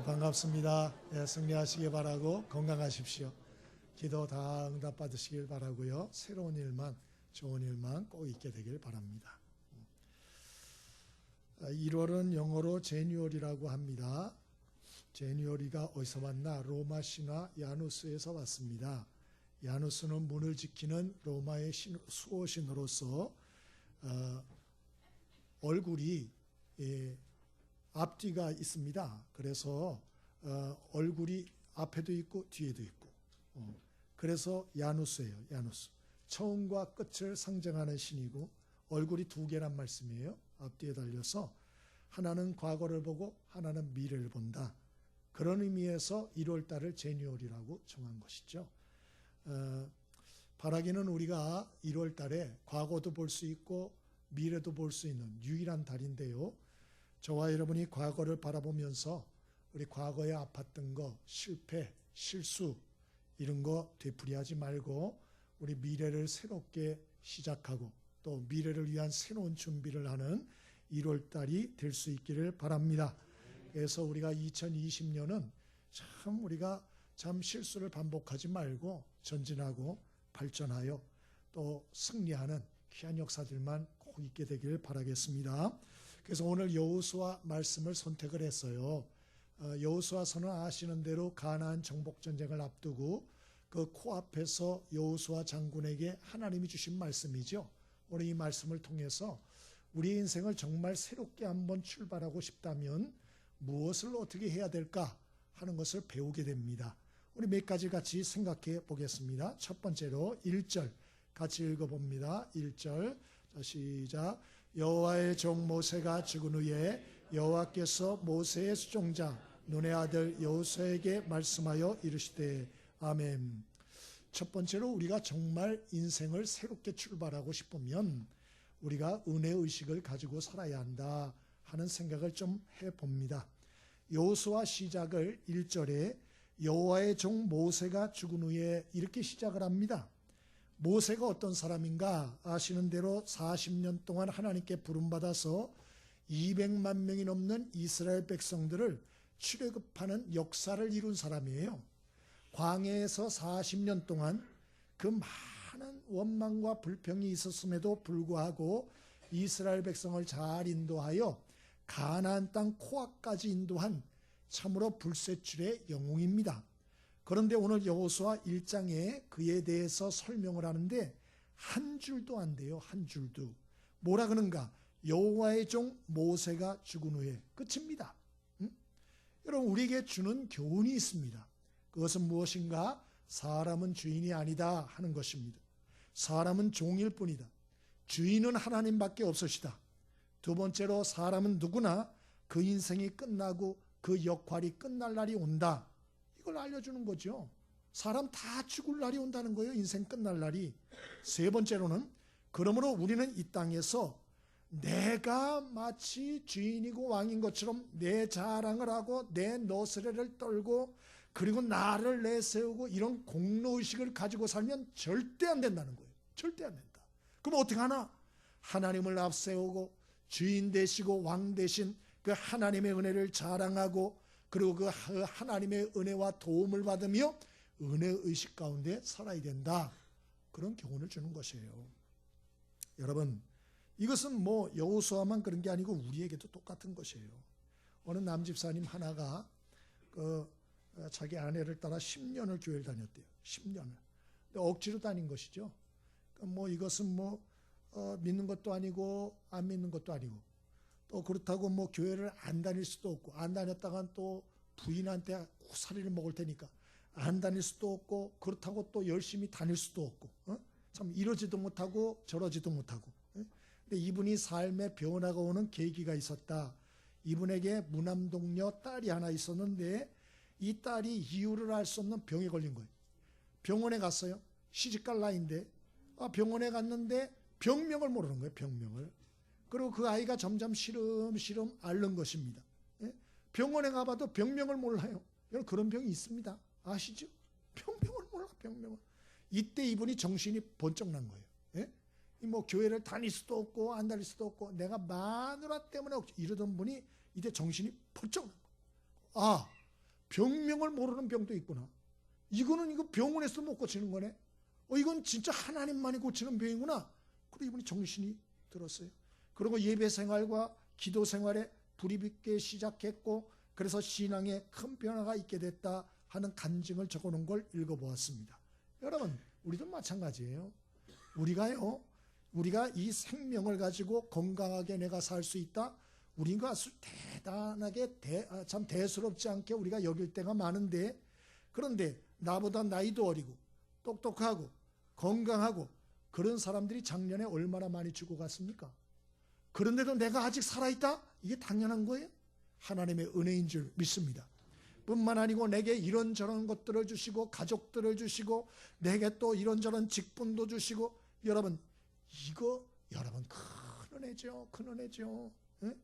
반갑습니다. 승리하시기 바라고 건강하십시오. 기도 다 응답 받으시길 바라고요. 새로운 일만, 좋은 일만 꼭 있게 되길 바랍니다. 1월은 영어로 제뉴얼이라고 합니다. 제뉴얼이가 어디서 왔나? 로마 신화 야누스에서 왔습니다. 야누스는 문을 지키는 로마의 수호신으로서 얼굴이 앞뒤가 있습니다. 그래서 얼굴이 앞에도 있고 뒤에도 있고, 그래서 야누스예요. 야누스. 처음과 끝을 상징하는 신이고 얼굴이 두 개란 말씀이에요. 앞뒤에 달려서 하나는 과거를 보고 하나는 미래를 본다. 그런 의미에서 1월 달을 제뉴얼이라고 정한 것이죠. 바라기는 우리가 1월 달에 과거도 볼 수 있고 미래도 볼 수 있는 유일한 달인데요. 저와 여러분이 과거를 바라보면서 우리 과거에 아팠던 거, 실패, 실수 이런 거 되풀이하지 말고 우리 미래를 새롭게 시작하고 또 미래를 위한 새로운 준비를 하는 1월 달이 될 수 있기를 바랍니다. 그래서 우리가 2020년은 참 우리가 참 실수를 반복하지 말고 전진하고 발전하여 또 승리하는 귀한 역사들만 꼭 있게 되기를 바라겠습니다. 그래서 오늘 여호수아 말씀을 선택을 했어요. 여호수아서는 아시는 대로 가나안 정복 전쟁을 앞두고 그 코앞에서 여호수아 장군에게 하나님이 주신 말씀이죠. 오늘 이 말씀을 통해서 우리 인생을 정말 새롭게 한번 출발하고 싶다면 무엇을 어떻게 해야 될까 하는 것을 배우게 됩니다. 우리 몇 가지 같이 생각해 보겠습니다. 첫 번째로 1절 같이 읽어봅니다. 1절 시작. 여호와의 종 모세가 죽은 후에 여호와께서 모세의 수종자 눈의 아들 여호수아에게 말씀하여 이르시되 아멘. 첫 번째로 우리가 정말 인생을 새롭게 출발하고 싶으면 우리가 은혜의식을 가지고 살아야 한다 하는 생각을 좀 해봅니다. 여호수아 시작을 1절에 여호와의 종 모세가 죽은 후에 이렇게 시작을 합니다. 모세가 어떤 사람인가? 아시는 대로 40년 동안 하나님께 부름받아서 200만 명이 넘는 이스라엘 백성들을 출애굽하는 역사를 이룬 사람이에요. 광야에서 40년 동안 그 많은 원망과 불평이 있었음에도 불구하고 이스라엘 백성을 잘 인도하여 가나안 땅 코앞까지 인도한 참으로 불세출의 영웅입니다. 그런데 오늘 여호수아 1장에 그에 대해서 설명을 하는데 한 줄도 안 돼요. 한 줄도. 뭐라 그런가? 여호와의 종 모세가 죽은 후에 끝입니다. 여러분 우리에게 주는 교훈이 있습니다. 그것은 무엇인가? 사람은 주인이 아니다 하는 것입니다. 사람은 종일 뿐이다. 주인은 하나님밖에 없으시다. 두 번째로 사람은 누구나 그 인생이 끝나고 그 역할이 끝날 날이 온다. 이걸 알려주는 거죠. 사람 다 죽을 날이 온다는 거예요. 인생 끝날 날이. 세 번째로는 그러므로 우리는 이 땅에서 내가 마치 주인이고 왕인 것처럼 내 자랑을 하고 내 너스레를 떨고 그리고 나를 내세우고 이런 공로의식을 가지고 살면 절대 안 된다는 거예요. 절대 안 된다. 그럼 어떻게 하나? 하나님을 앞세우고 주인 되시고 왕 되신 그 하나님의 은혜를 자랑하고 그리고 그 하나님의 은혜와 도움을 받으며 은혜의식 가운데 살아야 된다. 그런 교훈을 주는 것이에요. 여러분 이것은 뭐 여호수아만 그런 게 아니고 우리에게도 똑같은 것이에요. 어느 남집사님 하나가 자기 아내를 따라 10년을 교회를 다녔대요. 10년을. 억지로 다닌 것이죠. 뭐 이것은 믿는 것도 아니고 안 믿는 것도 아니고 또 그렇다고 뭐 교회를 안 다닐 수도 없고 안 다녔다간 또 부인한테 후사리를 먹을 테니까 안 다닐 수도 없고 그렇다고 또 열심히 다닐 수도 없고 참 이러지도 못하고 저러지도 못하고. 근데 이분이 삶의 변화가 오는 계기가 있었다. 이분에게 무남동녀 딸이 하나 있었는데 이 딸이 이유를 알 수 없는 병에 걸린 거예요. 병원에 갔어요. 시집갈 나이인데 병원에 갔는데 병명을 모르는 거예요. 병명을. 그리고 그 아이가 점점 시름시름 앓는 것입니다. 병원에 가봐도 병명을 몰라요. 여러분 그런 병이 있습니다. 아시죠? 병명을 몰라. 병명을. 이때 이분이 정신이 번쩍 난 거예요. 뭐 교회를 다닐 수도 없고 안 다닐 수도 없고 내가 마누라 때문에 이러던 분이 이때 정신이 번쩍 난 거예요. 아, 병명을 모르는 병도 있구나. 이거 병원에서 못 고치는 거네. 이건 진짜 하나님만이 고치는 병이구나. 그리고 이분이 정신이 들었어요. 그리고 예배 생활과 기도 생활에 불이 붙게 시작했고, 그래서 신앙에 큰 변화가 있게 됐다 하는 간증을 적어놓은 걸 읽어보았습니다. 여러분, 우리도 마찬가지예요. 우리가 이 생명을 가지고 건강하게 내가 살 수 있다. 우리가 대단하게 참 대수롭지 않게 우리가 여길 때가 많은데, 그런데 나보다 나이도 어리고 똑똑하고 건강하고 그런 사람들이 작년에 얼마나 많이 죽어갔습니까? 그런데도 내가 아직 살아있다? 이게 당연한 거예요. 하나님의 은혜인 줄 믿습니다. 뿐만 아니고 내게 이런저런 것들을 주시고 가족들을 주시고 내게 또 이런저런 직분도 주시고, 여러분 여러분 큰 은혜죠. 큰 은혜죠. 예?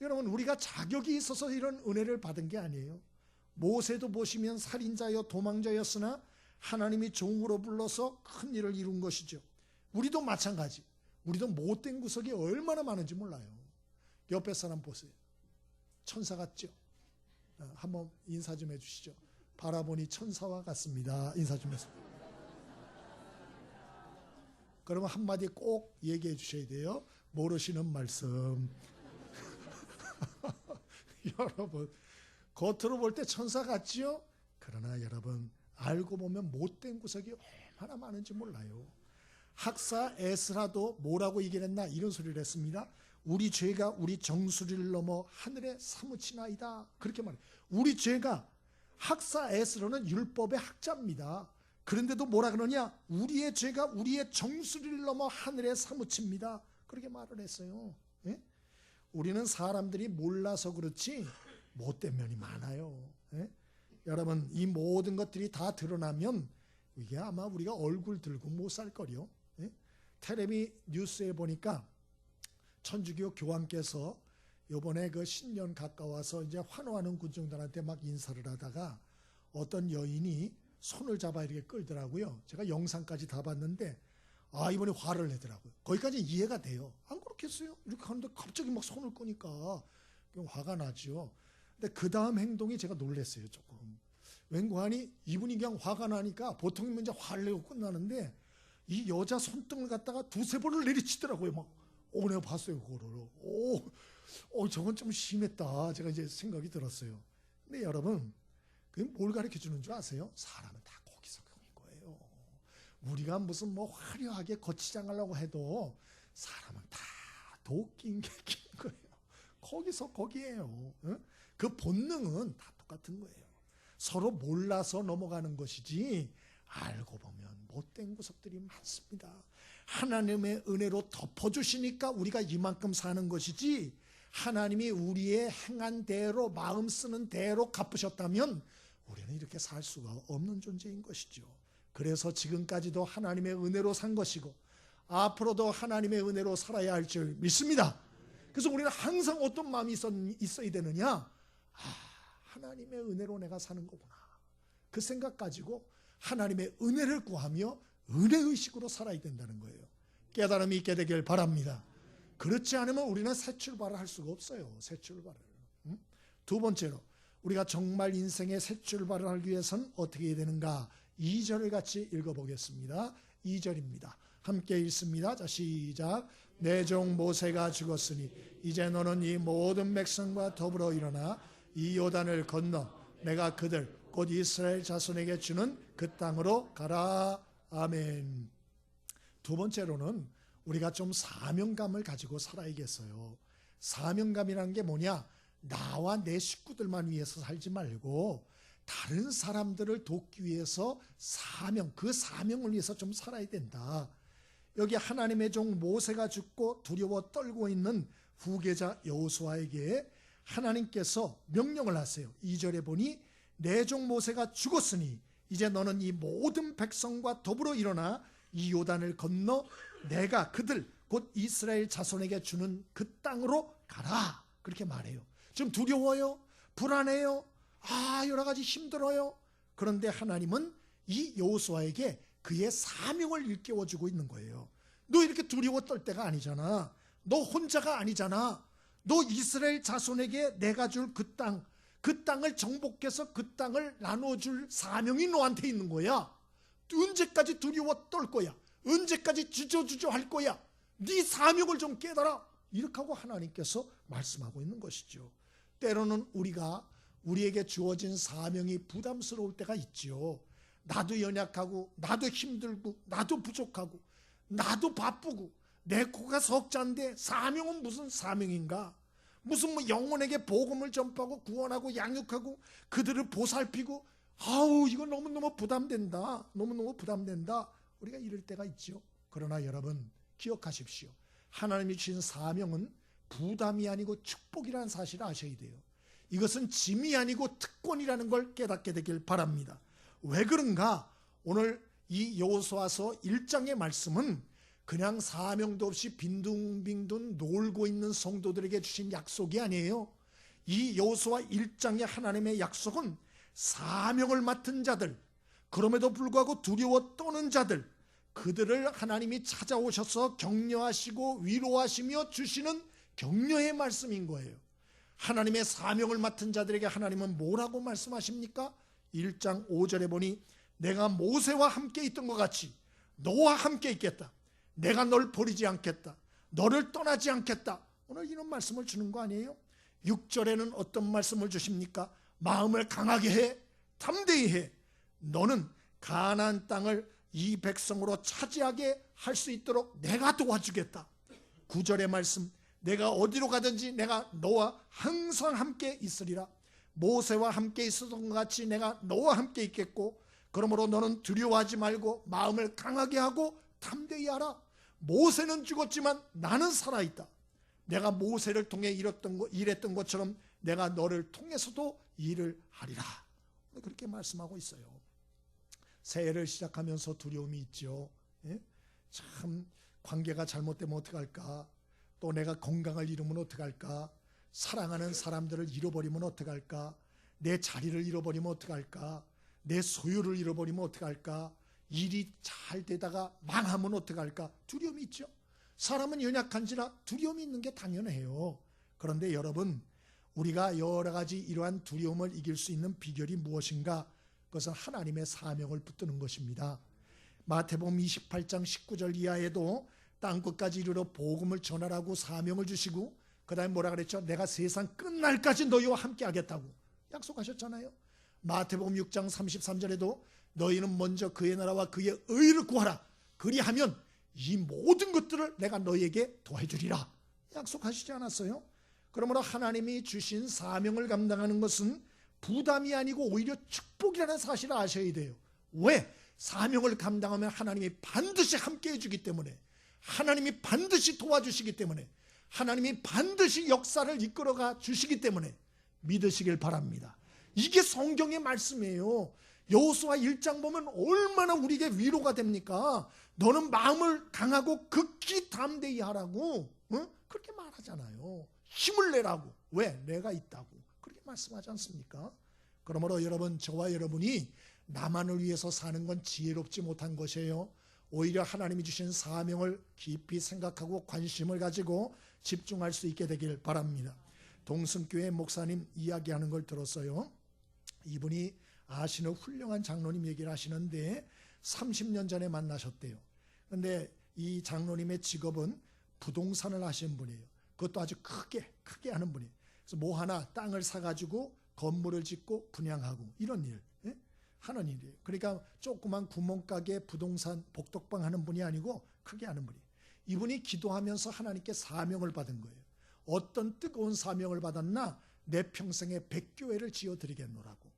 여러분, 우리가 자격이 있어서 이런 은혜를 받은 게 아니에요. 모세도 보시면 살인자여 도망자였으나 하나님이 종으로 불러서 큰 일을 이룬 것이죠. 우리도 마찬가지. 우리도 못된 구석이 얼마나 많은지 몰라요. 옆에 사람 보세요. 천사 같죠? 한번 인사 좀 해주시죠. 바라보니 천사와 같습니다. 인사 좀 해주세요. 그러면 한마디 꼭 얘기해 주셔야 돼요. 모르시는 말씀. 여러분, 겉으로 볼 때 천사 같지요? 그러나 여러분, 알고 보면 못된 구석이 얼마나 많은지 몰라요. 학사 에스라도 뭐라고 얘기를 했나? 이런 소리를 했습니다. 우리 죄가 우리 정수리를 넘어 하늘에 사무치나이다. 그렇게 말해요. 우리 죄가, 학사 에스라는 율법의 학자입니다. 그런데도 뭐라 그러냐? 우리의 죄가 우리의 정수리를 넘어 하늘에 사무칩니다. 그렇게 말을 했어요. 예? 우리는 사람들이 몰라서 그렇지 못된 면이 많아요. 예? 여러분, 이 모든 것들이 다 드러나면 이게 아마 우리가 얼굴 들고 못 살 거요. 예? 텔레비 뉴스에 보니까 천주교 교황께서 이번에 그 신년 가까워서 이제 환호하는 군중들한테 막 인사를 하다가 어떤 여인이 손을 잡아 이렇게 끌더라고요. 제가 영상까지 다 봤는데 이번에 화를 내더라고요. 거기까지 이해가 돼요. 안 그렇겠어요? 이렇게 하는데 갑자기 막 손을 끄니까 화가 나죠. 근데 그 다음 행동이 제가 놀랐어요. 조금. 웬고하니 이분이 그냥 화가 나니까 보통이면 이제 화를 내고 끝나는데 이 여자 손등을 갖다가 두세 번을 내리치더라고요. 막 내가 봤어요. 그거를. 저건 좀 심했다. 제가 이제 생각이 들었어요. 근데 여러분, 그게 뭘 가르쳐 주는 줄 아세요? 사람은 다 거기서인 거예요. 우리가 무슨 뭐 화려하게 거치장하려고 해도 사람은 다 도끼인 게 낀 거예요. 거기서 거기에요. 그 본능은 다 똑같은 거예요. 서로 몰라서 넘어가는 것이지 알고 보면 못된 구석들이 많습니다. 하나님의 은혜로 덮어주시니까 우리가 이만큼 사는 것이지, 하나님이 우리의 행한 대로 마음 쓰는 대로 갚으셨다면 우리는 이렇게 살 수가 없는 존재인 것이죠. 그래서 지금까지도 하나님의 은혜로 산 것이고 앞으로도 하나님의 은혜로 살아야 할 줄 믿습니다. 그래서 우리는 항상 어떤 마음이 있어야 되느냐? 하나님의 은혜로 내가 사는 거구나. 그 생각 가지고 하나님의 은혜를 구하며 은혜의식으로 살아야 된다는 거예요. 깨달음이 있게 되길 바랍니다. 그렇지 않으면 우리는 새 출발을 할 수가 없어요. 새 출발을. 두 번째로, 우리가 정말 인생의 새 출발을 하기 위해서는 어떻게 해야 되는가? 2절을 같이 읽어보겠습니다. 2절입니다. 함께 읽습니다. 자, 시작. 내 종 모세가 죽었으니 이제 너는 이 모든 백성과 더불어 일어나 이 요단을 건너 내가 그들 곧 이스라엘 자손에게 주는 그 땅으로 가라. 아멘. 두 번째로는 우리가 좀 사명감을 가지고 살아야겠어요. 사명감이라는 게 뭐냐? 나와 내 식구들만 위해서 살지 말고 다른 사람들을 돕기 위해서 그 사명을 위해서 좀 살아야 된다. 여기 하나님의 종 모세가 죽고 두려워 떨고 있는 후계자 여호수아에게 하나님께서 명령을 하세요. 2절에 보니 내 종 모세가 죽었으니 이제 너는 이 모든 백성과 더불어 일어나 이 요단을 건너 내가 그들 곧 이스라엘 자손에게 주는 그 땅으로 가라. 그렇게 말해요. 지금 두려워요? 불안해요? 여러 가지 힘들어요? 그런데 하나님은 이 여호수아에게 그의 사명을 일깨워주고 있는 거예요. 너 이렇게 두려워 떨 때가 아니잖아. 너 혼자가 아니잖아. 너 이스라엘 자손에게 내가 줄 그 땅, 그 땅을 정복해서 그 땅을 나눠줄 사명이 너한테 있는 거야. 언제까지 두려워 떨 거야? 언제까지 주저주저 할 거야? 네 사명을 좀 깨달아. 이렇게 하고 하나님께서 말씀하고 있는 것이죠. 때로는 우리가 우리에게 주어진 사명이 부담스러울 때가 있죠. 나도 연약하고 나도 힘들고 나도 부족하고 나도 바쁘고 내 코가 석자인데 사명은 무슨 사명인가? 무슨 영혼에게 복음을 전파하고 구원하고 양육하고 그들을 보살피고 아우 이거 너무너무 부담된다. 너무너무 부담된다. 우리가 이럴 때가 있죠. 그러나 여러분 기억하십시오. 하나님이 주신 사명은 부담이 아니고 축복이라는 사실을 아셔야 돼요. 이것은 짐이 아니고 특권이라는 걸 깨닫게 되길 바랍니다. 왜 그런가? 오늘 이 여호수아서 1장의 말씀은 그냥 사명도 없이 빈둥빈둥 놀고 있는 성도들에게 주신 약속이 아니에요. 이 여호수아 1장의 하나님의 약속은 사명을 맡은 자들, 그럼에도 불구하고 두려워 떠는 자들, 그들을 하나님이 찾아오셔서 격려하시고 위로하시며 주시는 격려의 말씀인 거예요. 하나님의 사명을 맡은 자들에게 하나님은 뭐라고 말씀하십니까? 1장 5절에 보니 내가 모세와 함께 있던 것 같이 너와 함께 있겠다. 내가 널 버리지 않겠다. 너를 떠나지 않겠다. 오늘 이런 말씀을 주는 거 아니에요? 6절에는 어떤 말씀을 주십니까? 마음을 강하게 해, 담대히 해. 너는 가나안 땅을 이 백성으로 차지하게 할 수 있도록 내가 도와주겠다. 9절의 말씀, 내가 어디로 가든지 내가 너와 항상 함께 있으리라. 모세와 함께 있었던 것 같이 내가 너와 함께 있겠고, 그러므로 너는 두려워하지 말고 마음을 강하게 하고 담대히 하라. 모세는 죽었지만 나는 살아있다. 내가 모세를 통해 일했던 것처럼 내가 너를 통해서도 일을 하리라. 그렇게 말씀하고 있어요. 새해를 시작하면서 두려움이 있죠. 예? 참 관계가 잘못되면 어떡할까? 또 내가 건강을 잃으면 어떡할까? 사랑하는 사람들을 잃어버리면 어떡할까? 내 자리를 잃어버리면 어떡할까? 내 소유를 잃어버리면 어떡할까? 일이 잘 되다가 망하면 어떡할까? 두려움이 있죠. 사람은 연약한지라 두려움이 있는 게 당연해요. 그런데 여러분, 우리가 여러 가지 이러한 두려움을 이길 수 있는 비결이 무엇인가? 그것은 하나님의 사명을 붙드는 것입니다. 마태복음 28장 19절 이하에도 땅끝까지 이르러 복음을 전하라고 사명을 주시고, 그 다음에 뭐라 그랬죠? 내가 세상 끝날까지 너희와 함께 하겠다고 약속하셨잖아요. 마태복음 6장 33절에도 너희는 먼저 그의 나라와 그의 의를 구하라. 그리하면 이 모든 것들을 내가 너희에게 더해주리라. 약속하시지 않았어요? 그러므로 하나님이 주신 사명을 감당하는 것은 부담이 아니고 오히려 축복이라는 사실을 아셔야 돼요. 왜? 사명을 감당하면 하나님이 반드시 함께 해주기 때문에, 하나님이 반드시 도와주시기 때문에, 하나님이 반드시 역사를 이끌어가 주시기 때문에 믿으시길 바랍니다. 이게 성경의 말씀이에요. 여호수아 1장 보면 얼마나 우리에게 위로가 됩니까? 너는 마음을 강하고 극히 담대히 하라고 그렇게 말하잖아요. 힘을 내라고. 왜? 내가 있다고. 그렇게 말씀하지 않습니까? 그러므로 여러분, 저와 여러분이 나만을 위해서 사는 건 지혜롭지 못한 것이에요. 오히려 하나님이 주신 사명을 깊이 생각하고 관심을 가지고 집중할 수 있게 되길 바랍니다. 동승교회 목사님 이야기하는 걸 들었어요. 이분이 아시는 훌륭한 장로님 얘기를 하시는데 30년 전에 만나셨대요. 그런데 이 장로님의 직업은 부동산을 하시는 분이에요. 그것도 아주 크게 하는 분이에요. 그래서 뭐 하나 땅을 사가지고 건물을 짓고 분양하고 이런 일 하는 일이에요. 그러니까 조그만 구멍가게 부동산 복덕방 하는 분이 아니고 크게 하는 분이에요. 이분이 기도하면서 하나님께 사명을 받은 거예요. 어떤 뜨거운 사명을 받았나? 내 평생에 100교회를 지어드리겠노라고.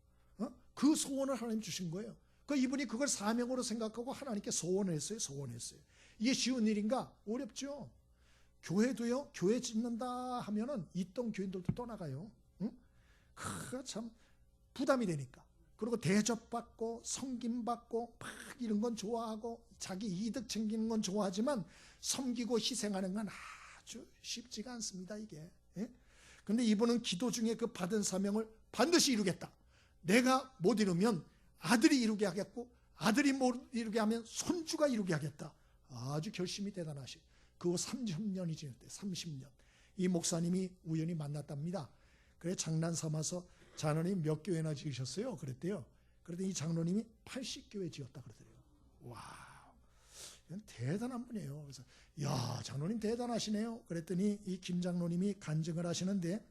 그 소원을 하나님 주신 거예요. 그 이분이 그걸 사명으로 생각하고 하나님께 소원했어요. 이게 쉬운 일인가? 어렵죠. 교회도요. 교회 짓는다 하면은 있던 교인들도 떠나가요. 그거 참 부담이 되니까. 그리고 대접받고 섬김받고 막 이런 건 좋아하고 자기 이득 챙기는 건 좋아하지만 섬기고 희생하는 건 아주 쉽지가 않습니다. 이게. 그런데 이분은 기도 중에 그 받은 사명을 반드시 이루겠다. 내가 못 이루면 아들이 이루게 하겠고, 아들이 못 이루게 하면 손주가 이루게 하겠다. 아주 결심이 대단하시. 그 후 30년이 지났대. 30년. 이 목사님이 우연히 만났답니다. 그래 장난 삼아서 장로님 몇 교회나 지으셨어요? 그랬대요. 그랬더니 이 장로님이 80교회 지었다 그러더래요. 와, 이건 대단한 분이에요. 그래서 야, 장로님 대단하시네요. 그랬더니 이 김 장로님이 간증을 하시는데,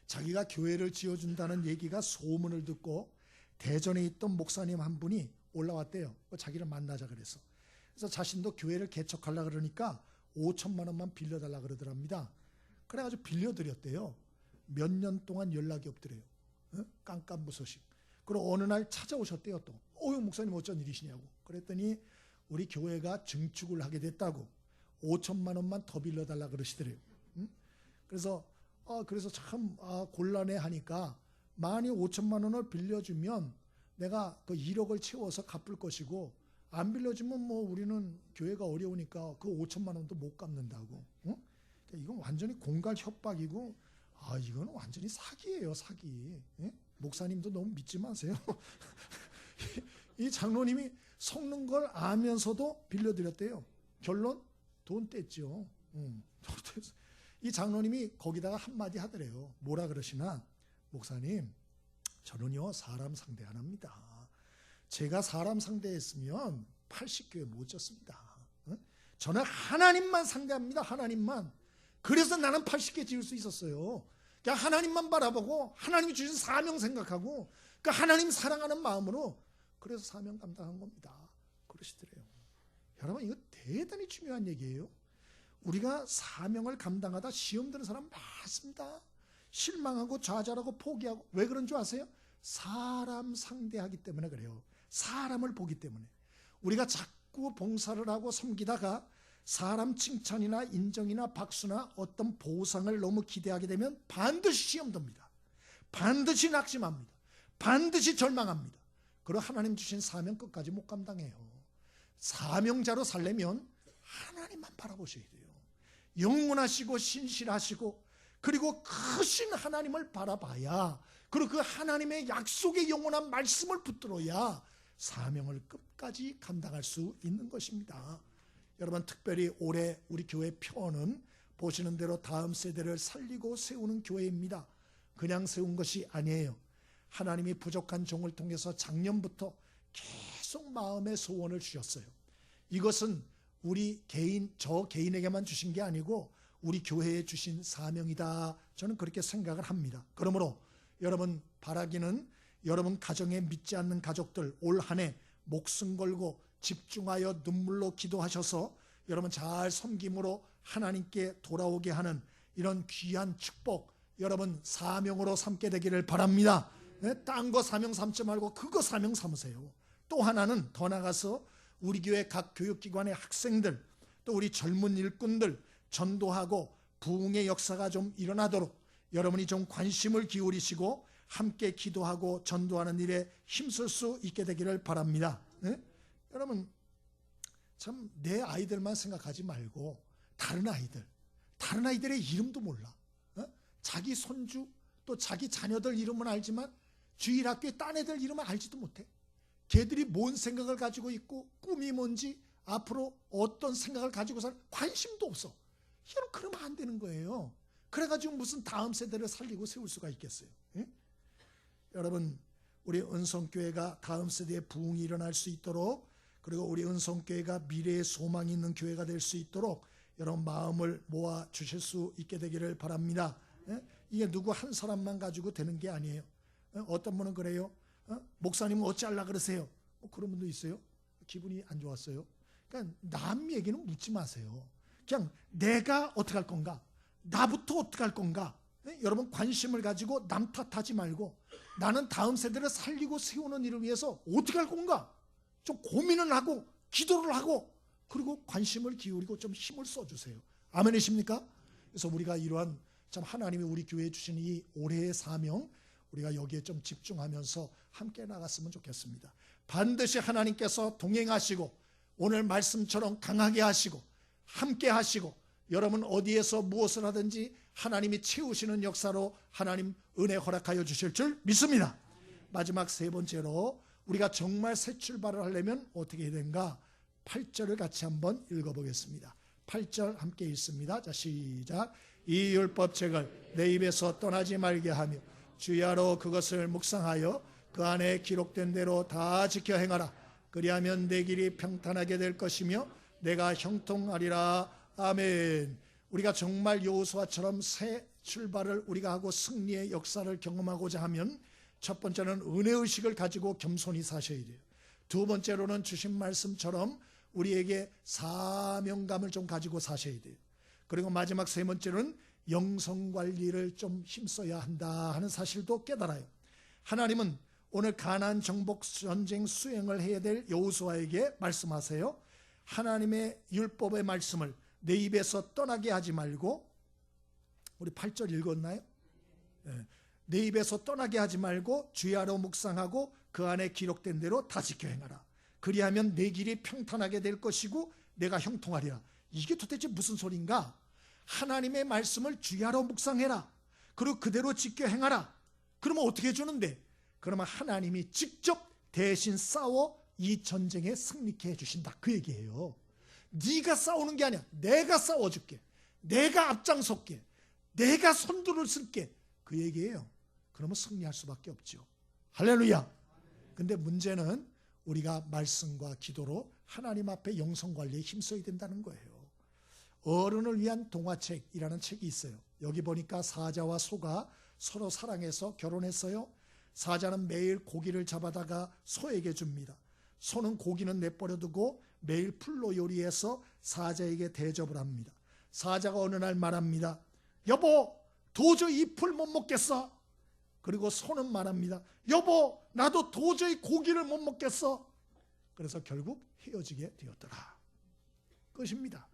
자기가 교회를 지어준다는 얘기가 소문을 듣고 대전에 있던 목사님 한 분이 올라왔대요. 자기를 만나자 그래서. 그래서 자신도 교회를 개척하려고 그러니까 5천만 원만 빌려달라 그러더랍니다. 그래가지고 빌려드렸대요. 몇 년 동안 연락이 없더래요. 깜깜무소식. 그리고 어느 날 찾아오셨대요. 또 목사님 어쩐 일이시냐고. 그랬더니 우리 교회가 증축을 하게 됐다고 5천만 원만 더 빌려달라 그러시더래요. 그래서 참 곤란해 하니까, 만약 5천만 원을 빌려주면 내가 그 1억을 채워서 갚을 것이고, 안 빌려주면 뭐 우리는 교회가 어려우니까 그 5천만 원도 못 갚는다고. 그러니까 이건 완전히 공갈 협박이고, 이건 완전히 사기예요, 사기. 목사님도 너무 믿지 마세요. 이 장로님이 속는 걸 아면서도 빌려드렸대요. 결론 돈 뗐죠. 이 장로님이 거기다가 한마디 하더래요. 뭐라 그러시나, 목사님, 저는요 사람 상대 안 합니다. 제가 사람 상대했으면 80교회 못 졌습니다. 저는 하나님만 상대합니다. 하나님만. 그래서 나는 80개 지을 수 있었어요. 그냥 하나님만 바라보고 하나님이 주신 사명 생각하고 그 하나님 사랑하는 마음으로, 그래서 사명 감당한 겁니다. 그러시더래요. 여러분, 이거 대단히 중요한 얘기예요. 우리가 사명을 감당하다 시험 드는 사람 많습니다. 실망하고 좌절하고 포기하고. 왜 그런 줄 아세요? 사람 상대하기 때문에 그래요. 사람을 보기 때문에. 우리가 자꾸 봉사를 하고 섬기다가 사람 칭찬이나 인정이나 박수나 어떤 보상을 너무 기대하게 되면 반드시 시험 듭니다. 반드시 낙심합니다. 반드시 절망합니다. 그리고 하나님 주신 사명 끝까지 못 감당해요. 사명자로 살려면 하나님만 바라보셔야 돼요. 영원하시고 신실하시고 그리고 크신 하나님을 바라봐야, 그리고 그 하나님의 약속의 영원한 말씀을 붙들어야 사명을 끝까지 감당할 수 있는 것입니다. 여러분, 특별히 올해 우리 교회 표어는 보시는 대로 다음 세대를 살리고 세우는 교회입니다. 그냥 세운 것이 아니에요. 하나님이 부족한 종을 통해서 작년부터 계속 마음의 소원을 주셨어요. 이것은 우리 저 개인에게만 주신 게 아니고 우리 교회에 주신 사명이다. 저는 그렇게 생각을 합니다. 그러므로 여러분, 바라기는 여러분 가정에 믿지 않는 가족들 올 한 해 목숨 걸고 집중하여 눈물로 기도하셔서 여러분 잘 섬김으로 하나님께 돌아오게 하는 이런 귀한 축복, 여러분 사명으로 삼게 되기를 바랍니다. 딴 거 사명 삼지 말고 그거 사명 삼으세요. 또 하나는 더 나가서 우리 교회 각 교육기관의 학생들, 또 우리 젊은 일꾼들 전도하고 부흥의 역사가 좀 일어나도록 여러분이 좀 관심을 기울이시고 함께 기도하고 전도하는 일에 힘쓸 수 있게 되기를 바랍니다. 여러분, 참 내 아이들만 생각하지 말고 다른 아이들의 이름도 몰라. 자기 손주 또 자기 자녀들 이름은 알지만 주일 학교의 딴 애들 이름은 알지도 못해. 걔들이 뭔 생각을 가지고 있고 꿈이 뭔지 앞으로 어떤 생각을 가지고 살 관심도 없어. 이런 그러면 안 되는 거예요. 그래가지고 무슨 다음 세대를 살리고 세울 수가 있겠어요. 여러분, 우리 은성교회가 다음 세대의 부흥이 일어날 수 있도록, 그리고 우리 은성교회가 미래의 소망이 있는 교회가 될 수 있도록 여러분 마음을 모아 주실 수 있게 되기를 바랍니다. 이게 누구 한 사람만 가지고 되는 게 아니에요. 어떤 분은 그래요. 목사님은 어찌하려 그러세요? 그런 분도 있어요. 기분이 안 좋았어요. 그러니까 남 얘기는 묻지 마세요. 그냥 내가 어떻게 할 건가? 나부터 어떻게 할 건가? 여러분 관심을 가지고 남 탓하지 말고 나는 다음 세대를 살리고 세우는 일을 위해서 어떻게 할 건가? 좀 고민을 하고 기도를 하고 그리고 관심을 기울이고 좀 힘을 써주세요. 아멘이십니까? 그래서 우리가 이러한 참 하나님이 우리 교회에 주신 이 올해의 사명, 우리가 여기에 좀 집중하면서 함께 나갔으면 좋겠습니다. 반드시 하나님께서 동행하시고 오늘 말씀처럼 강하게 하시고 함께 하시고 여러분 어디에서 무엇을 하든지 하나님이 채우시는 역사로 하나님 은혜 허락하여 주실 줄 믿습니다. 마지막 세 번째로 우리가 정말 새 출발을 하려면 어떻게 해야 되는가? 8절을 같이 한번 읽어보겠습니다. 8절 함께 읽습니다. 자, 시작. 이 율법책을 내 입에서 떠나지 말게 하며 주야로 그것을 묵상하여 그 안에 기록된 대로 다 지켜 행하라. 그리하면 내 길이 평탄하게 될 것이며 내가 형통하리라. 아멘. 우리가 정말 여호수아처럼 새 출발을 우리가 하고 승리의 역사를 경험하고자 하면 첫 번째는 은혜의식을 가지고 겸손히 사셔야 돼요. 두 번째로는 주신 말씀처럼 우리에게 사명감을 좀 가지고 사셔야 돼요. 그리고 마지막 세 번째로는 영성관리를 좀 힘써야 한다 하는 사실도 깨달아요. 하나님은 오늘 가나안 정복 전쟁 수행을 해야 될 여호수아에게 말씀하세요. 하나님의 율법의 말씀을 내 입에서 떠나게 하지 말고, 우리 8절 읽었나요? 내 입에서 떠나게 하지 말고 주야로 묵상하고 그 안에 기록된 대로 다 지켜 행하라. 그리하면 내 길이 평탄하게 될 것이고 내가 형통하리라. 이게 도대체 무슨 소린가? 하나님의 말씀을 주야로 묵상해라. 그리고 그대로 지켜 행하라. 그러면 어떻게 해주는데? 그러면 하나님이 직접 대신 싸워 이 전쟁에 승리케 해주신다, 그 얘기예요. 네가 싸우는 게 아니야. 내가 싸워줄게. 내가 앞장설게. 내가 선두를 쓸게, 그 얘기예요. 그러면 승리할 수밖에 없죠. 할렐루야. 근데 문제는 우리가 말씀과 기도로 하나님 앞에 영성관리에 힘써야 된다는 거예요. 어른을 위한 동화책이라는 책이 있어요. 여기 보니까 사자와 소가 서로 사랑해서 결혼했어요. 사자는 매일 고기를 잡아다가 소에게 줍니다. 소는 고기는 내버려두고 매일 풀로 요리해서 사자에게 대접을 합니다. 사자가 어느 날 말합니다. 여보, 도저히 이 풀 못 먹겠어. 그리고 소는 말합니다. 여보, 나도 도저히 고기를 못 먹겠어. 그래서 결국 헤어지게 되었더라. 끝입니다.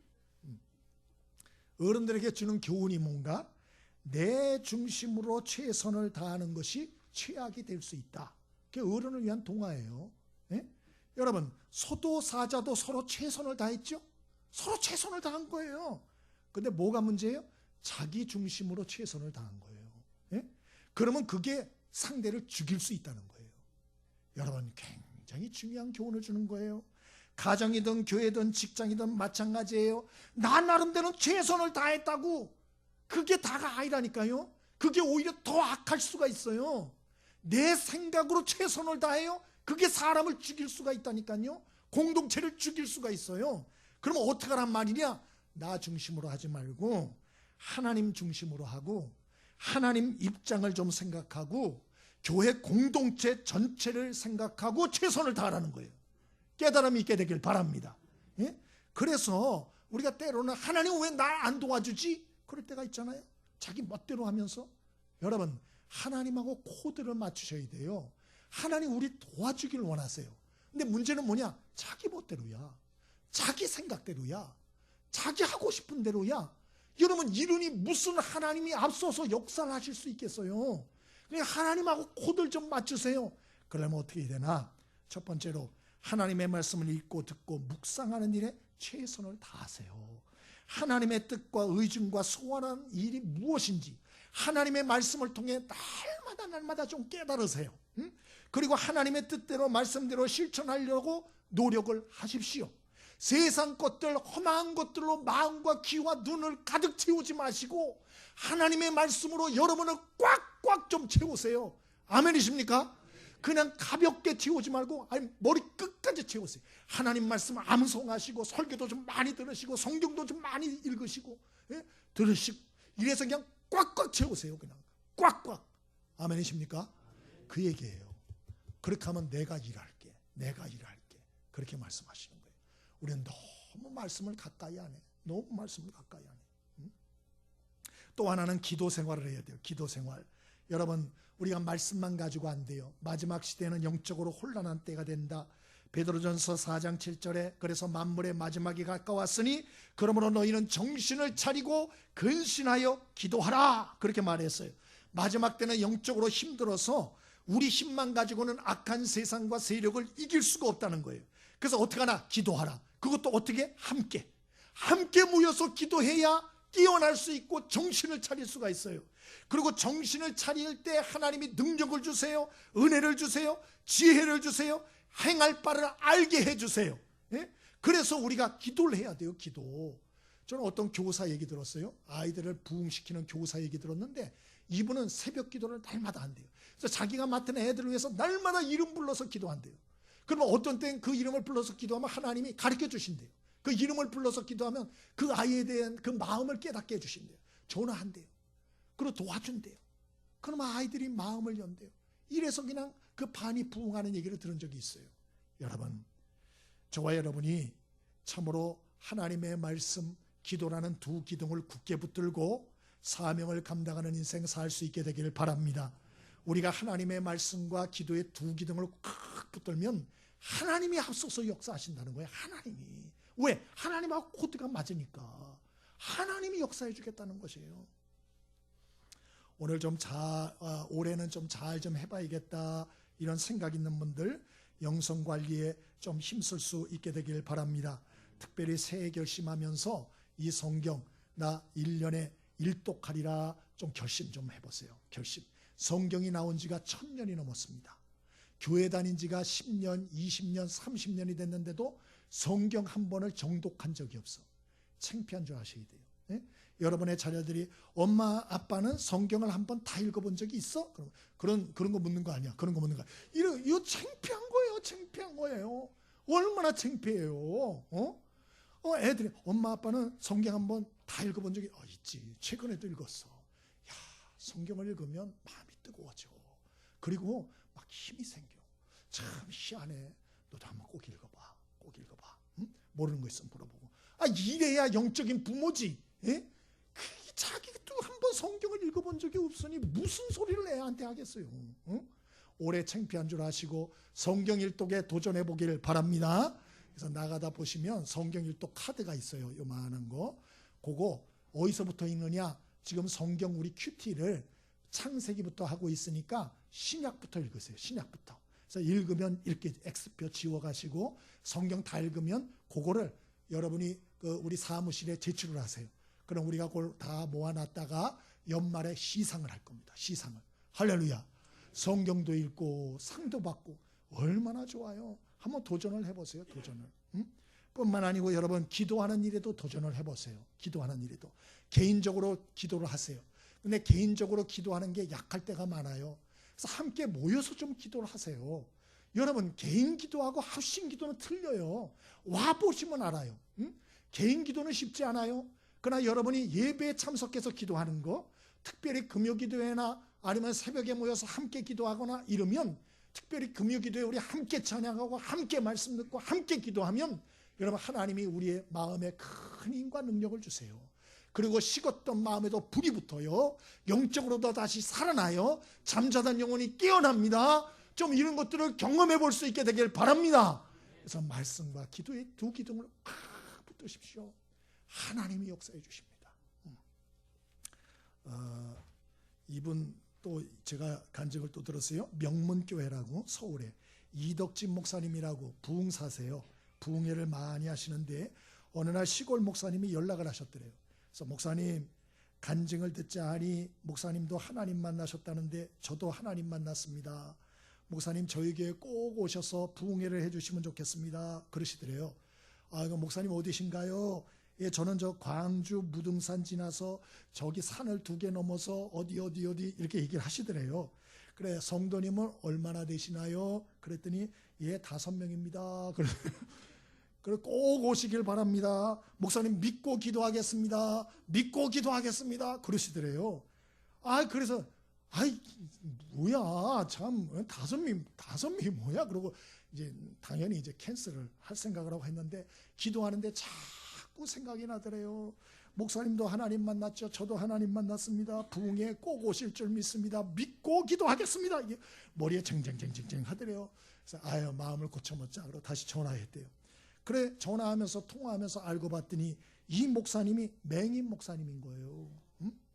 어른들에게 주는 교훈이 뭔가? 내 중심으로 최선을 다하는 것이 최악이 될 수 있다. 그게 어른을 위한 동화예요. 예? 여러분, 소도 사자도 서로 최선을 다했죠? 서로 최선을 다한 거예요. 근데 뭐가 문제예요? 자기 중심으로 최선을 다한 거예요. 예? 그러면 그게 상대를 죽일 수 있다는 거예요. 여러분, 굉장히 중요한 교훈을 주는 거예요. 가정이든 교회든 직장이든 마찬가지예요. 나 나름대로 최선을 다했다고 그게 다가 아니라니까요. 그게 오히려 더 악할 수가 있어요. 내 생각으로 최선을 다해요. 그게 사람을 죽일 수가 있다니까요. 공동체를 죽일 수가 있어요. 그러면 어떻게 하란 말이냐? 나 중심으로 하지 말고 하나님 중심으로 하고 하나님 입장을 좀 생각하고 교회 공동체 전체를 생각하고 최선을 다하라는 거예요. 깨달음이 있게 되길 바랍니다. 예? 그래서 우리가 때로는 하나님 왜 날 안 도와주지? 그럴 때가 있잖아요. 자기 멋대로 하면서. 여러분, 하나님하고 코드를 맞추셔야 돼요. 하나님 우리 도와주길 원하세요. 근데 문제는 뭐냐? 자기 멋대로야. 자기 생각대로야. 자기 하고 싶은 대로야. 여러분, 이러니 무슨 하나님이 앞서서 역사를 하실 수 있겠어요? 그냥 하나님하고 코드를 좀 맞추세요. 그러면 어떻게 해야 되나? 첫 번째로 하나님의 말씀을 읽고 듣고 묵상하는 일에 최선을 다하세요. 하나님의 뜻과 의중과 소원하는 일이 무엇인지 하나님의 말씀을 통해 날마다 좀 깨달으세요. 그리고 하나님의 뜻대로 말씀대로 실천하려고 노력을 하십시오. 세상 것들, 험한 것들로 마음과 귀와 눈을 가득 채우지 마시고 하나님의 말씀으로 여러분을 꽉꽉 좀 채우세요. 아멘이십니까? 그냥 가볍게 채우지 말고 머리 끝까지 채우세요. 하나님 말씀 암송하시고 설교도 좀 많이 들으시고 성경도 좀 많이 읽으시고, 예? 들으시고 이래서 그냥 꽉꽉 채우세요. 그냥 꽉꽉. 아멘이십니까? 그 얘기예요. 그렇게 하면 내가 일할게. 그렇게 말씀하시는 거예요. 우리는 너무 말씀을 가까이 안 해. 너무 말씀을 가까이 안 해. 또 하나는 기도 생활을 해야 돼요. 기도 생활. 여러분, 우리가 말씀만 가지고 안 돼요. 마지막 시대는 영적으로 혼란한 때가 된다. 베드로전서 4장 7절에 그래서 만물의 마지막이 가까웠으니 그러므로 너희는 정신을 차리고 근신하여 기도하라, 그렇게 말했어요. 마지막 때는 영적으로 힘들어서 우리 힘만 가지고는 악한 세상과 세력을 이길 수가 없다는 거예요. 그래서 어떻게 하나? 기도하라. 그것도 어떻게? 함께 모여서 기도해야 깨어날 수 있고 정신을 차릴 수가 있어요. 그리고 정신을 차릴 때 하나님이 능력을 주세요. 은혜를 주세요. 지혜를 주세요. 행할 바를 알게 해주세요. 예? 그래서 우리가 기도를 해야 돼요. 기도. 저는 어떤 교사 얘기 들었어요. 아이들을 부흥시키는 교사 얘기 들었는데 이분은 새벽 기도를 날마다 한대요. 그래서 자기가 맡은 애들을 위해서 날마다 이름 불러서 기도한대요. 그러면 어떤 때는 그 이름을 불러서 기도하면 하나님이 가르쳐 주신대요. 그 이름을 불러서 기도하면 그 아이에 대한 그 마음을 깨닫게 해주신대요. 전화한대요. 그리고 도와준대요. 그러면 아이들이 마음을 연대요. 이래서 그냥 그 반이 부흥하는 얘기를 들은 적이 있어요. 여러분, 저와 여러분이 참으로 하나님의 말씀, 기도라는 두 기둥을 굳게 붙들고 사명을 감당하는 인생 살 수 있게 되기를 바랍니다. 우리가 하나님의 말씀과 기도의 두 기둥을 꽉 붙들면 하나님이 앞서서 역사하신다는 거예요. 하나님이. 왜? 하나님하고 코드가 맞으니까 하나님이 역사해 주겠다는 것이에요. 오늘 올해는 좀 잘 좀 해봐야겠다 이런 생각 있는 분들 영성 관리에 좀 힘쓸 수 있게 되길 바랍니다. 특별히 새해 결심하면서 이 성경 나 1년에 일독하리라 좀 결심 좀 해보세요. 결심. 성경이 나온 지가 1000년이 넘었습니다. 교회 다닌 지가 10년, 20년, 30년이 됐는데도 성경 한 번을 정독한 적이 없어. 창피한 줄 아셔야 돼요. 네? 여러분의 자녀들이 엄마 아빠는 성경을 한 번 다 읽어본 적이 있어? 그런 거 묻는 거 아니야. 그런 거 묻는 거야. 이거 창피한 거예요. 창피한 거예요. 얼마나 창피해요. 애들이 엄마 아빠는 성경 한 번 다 읽어본 적이 있지. 최근에도 읽었어. 야, 성경을 읽으면 마음이 뜨거워져. 그리고 막 힘이 생겨. 참 희한해. 너도 한번 꼭 읽어봐. 꼭 읽어봐. 응? 모르는 거 있으면 물어보고. 이래야 영적인 부모지. 예? 자기도 한 번 성경을 읽어본 적이 없으니 무슨 소리를 애한테 하겠어요. 응? 올해 창피한 줄 아시고 성경 일독에 도전해 보기를 바랍니다. 그래서 나가다 보시면 성경 일독 카드가 있어요. 요만한 거. 그거 어디서부터 읽느냐? 지금 성경 우리 큐티를 창세기부터 하고 있으니까 신약부터 읽으세요. 신약부터. 그래서 읽으면 이렇게 X표 지워가시고 성경 다 읽으면 그거를 여러분이 우리 사무실에 제출을 하세요. 그럼 우리가 그걸 다 모아놨다가 연말에 시상을 할 겁니다. 시상을. 할렐루야. 성경도 읽고 상도 받고 얼마나 좋아요. 한번 도전을 해보세요. 도전을. 뿐만 아니고 여러분 기도하는 일에도 도전을 해보세요. 기도하는 일에도. 개인적으로 기도를 하세요. 근데 개인적으로 기도하는 게 약할 때가 많아요. 그래서 함께 모여서 좀 기도를 하세요. 여러분 개인 기도하고 합심 기도는 틀려요. 와보시면 알아요. 개인 기도는 쉽지 않아요. 그러나 여러분이 예배에 참석해서 기도하는 거, 특별히 금요기도회나 아니면 새벽에 모여서 함께 기도하거나 이러면, 특별히 금요기도회 우리 함께 찬양하고 함께 말씀 듣고 함께 기도하면 여러분 하나님이 우리의 마음에 큰 힘과 능력을 주세요. 그리고 식었던 마음에도 불이 붙어요. 영적으로도 다시 살아나요. 잠자던 영혼이 깨어납니다. 좀 이런 것들을 경험해 볼 수 있게 되길 바랍니다. 그래서 말씀과 기도의 두 기둥을 팍 붙드십시오. 하나님이 역사해 주십니다. 이분 또 제가 간증을 또 들었어요. 명문교회라고 서울에 이덕진 목사님이라고 부흥사세요. 부흥회를 많이 하시는데 어느 날 시골 목사님이 연락을 하셨더래요. 그래서 목사님 간증을 듣자 하니 목사님도 하나님 만나셨다는데 저도 하나님 만났습니다. 목사님 저희 교회 꼭 오셔서 부흥회를 해주시면 좋겠습니다. 그러시더래요. 그럼 목사님 어디신가요? 예, 저는 저 광주 무등산 지나서 저기 산을 2개 넘어서 어디 이렇게 얘기를 하시더래요. 그래 성도님은 얼마나 되시나요? 그랬더니 예 5명입니다. 그래 꼭 오시길 바랍니다. 목사님 믿고 기도하겠습니다. 믿고 기도하겠습니다. 그러시더래요. 그래서 뭐야 참 5명이 뭐야? 그러고 이제 당연히 이제 캔슬을 할 생각을 하고 했는데 기도하는데 자꾸 생각이 나더래요. 목사님도 하나님 만났죠. 저도 하나님 만났습니다. 부흥에 꼭 오실 줄 믿습니다. 믿고 기도하겠습니다. 이게 머리에 쟁쟁쟁쟁쟁 하더래요. 그래서 마음을 고쳐먹자. 그러고 다시 전화했대요. 그래 전화하면서 통화하면서 알고 봤더니 이 목사님이 맹인 목사님인 거예요.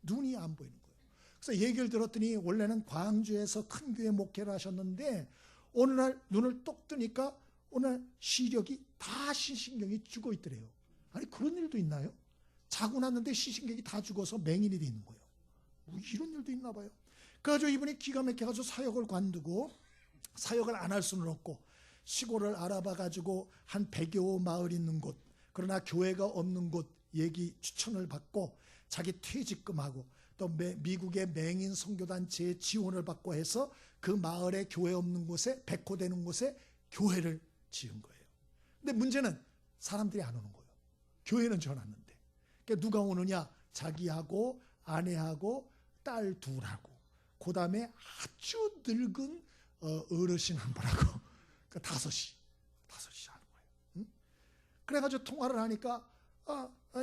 눈이 안 보이는 거예요. 그래서 얘기를 들었더니 원래는 광주에서 큰 교회 목회를 하셨는데 어느 날 눈을 똑 뜨니까 오늘 시력이 다 시신경이 죽어 있더래요. 아니 그런 일도 있나요? 자고 났는데 시신경이 다 죽어서 맹인이 돼 있는 거예요. 뭐 이런 일도 있나 봐요. 그래가지고 이분이 기가 막혀가지고 사역을 관두고 사역을 안 할 수는 없고 시골을 알아봐가지고 한 100여 마을 있는 곳, 그러나 교회가 없는 곳 얘기 추천을 받고 자기 퇴직금하고 또 미국의 맹인 선교단체의 지원을 받고 해서 그 마을에 교회 없는 곳에 백호되는 곳에 교회를 지은 거예요. 근데 문제는 사람들이 안 오는 거예요. 교회는 전왔는데. 그러니까 누가 오느냐? 자기하고 아내하고 딸 둘하고 그 다음에 아주 늙은 어르신 한 분하고 그 다섯이 하는 거예요. 응? 그래가지고 통화를 하니까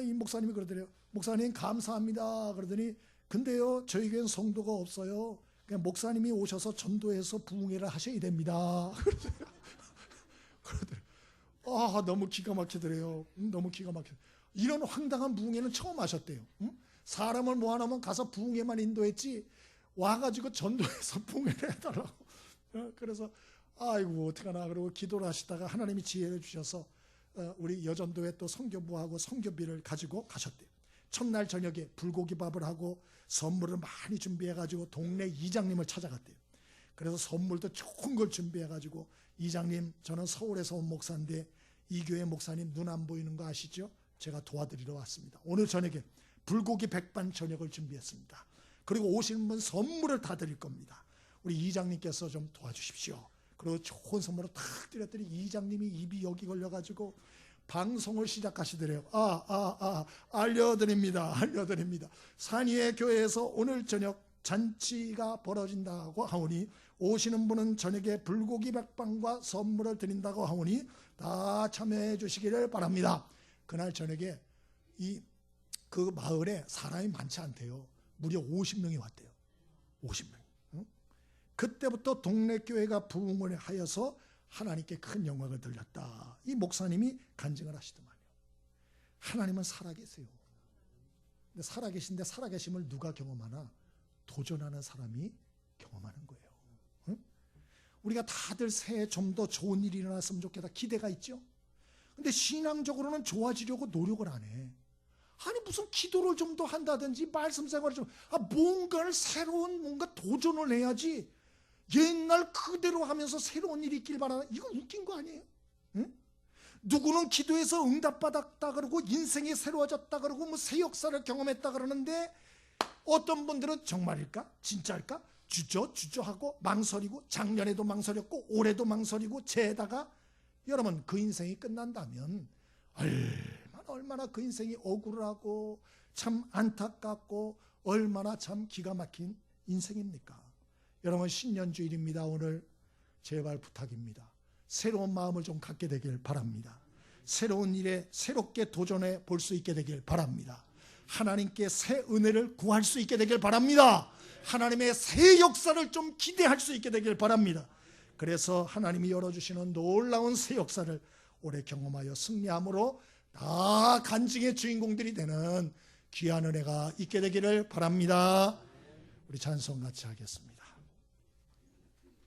이 목사님이 그러더래요. 목사님 감사합니다. 그러더니 근데요 저희 교회는 성도가 없어요. 그냥 목사님이 오셔서 전도해서 부흥회를 하셔야 됩니다. 그러더래요. 너무 기가 막히더래요. 너무 기가 막혀. 이런 황당한 부흥회는 처음 하셨대요. 응? 사람을 모아놓으면 가서 부흥회만 인도했지 와가지고 전도해서 부흥회를 해달라고. 그래서 아이고 어떡하나 그러고 기도를 하시다가 하나님이 지혜를 주셔서 우리 여전도회 또 선교부하고 선교비를 가지고 가셨대요. 첫날 저녁에 불고기밥을 하고 선물을 많이 준비해가지고 동네 이장님을 찾아갔대요. 그래서 선물도 좋은 걸 준비해가지고 이장님 저는 서울에서 온 목사인데 이 교회 목사님 눈 안 보이는 거 아시죠? 제가 도와드리러 왔습니다. 오늘 저녁에 불고기 백반 저녁을 준비했습니다. 그리고 오시는 분 선물을 다 드릴 겁니다. 우리 이장님께서 좀 도와주십시오. 그리고 좋은 선물을 탁 드렸더니 이장님이 입이 여기 걸려가지고 방송을 시작하시더래요. 알려드립니다. 산위의 교회에서 오늘 저녁 잔치가 벌어진다고 하오니 오시는 분은 저녁에 불고기 백반과 선물을 드린다고 하오니 다 참여해 주시기를 바랍니다. 그날 저녁에 그 마을에 사람이 많지 않대요. 무려 50명이 왔대요. 50명이. 응? 그때부터 동네 교회가 부흥을 하여서 하나님께 큰 영광을 돌렸다. 이 목사님이 간증을 하시더만요. 하나님은 살아계세요. 근데 살아계신데 살아계심을 누가 경험하나? 도전하는 사람이 경험하는 거예요. 응? 우리가 다들 새해 좀 더 좋은 일이 일어났으면 좋겠다 기대가 있죠. 근데 신앙적으로는 좋아지려고 노력을 안 해. 아니 무슨 기도를 좀 더 한다든지 말씀 생활을 좀 뭔가를 새로운 뭔가 도전을 해야지 옛날 그대로 하면서 새로운 일이 있길 바라는 이거 웃긴 거 아니에요? 응? 누구는 기도해서 응답받았다 그러고 인생이 새로워졌다 그러고 뭐 새 역사를 경험했다 그러는데 어떤 분들은 정말일까? 진짜일까? 주저하고 망설이고 작년에도 망설였고 올해도 망설이고 재다가 여러분 그 인생이 끝난다면 얼마나 그 인생이 억울하고 참 안타깝고 얼마나 참 기가 막힌 인생입니까? 여러분 신년주일입니다. 오늘 제발 부탁입니다. 새로운 마음을 좀 갖게 되길 바랍니다. 새로운 일에 새롭게 도전해 볼 수 있게 되길 바랍니다. 하나님께 새 은혜를 구할 수 있게 되길 바랍니다. 하나님의 새 역사를 좀 기대할 수 있게 되길 바랍니다. 그래서 하나님이 열어주시는 놀라운 새 역사를 올해 경험하여 승리함으로 다 간증의 주인공들이 되는 귀한 은혜가 있게 되기를 바랍니다. 우리 찬송 같이 하겠습니다.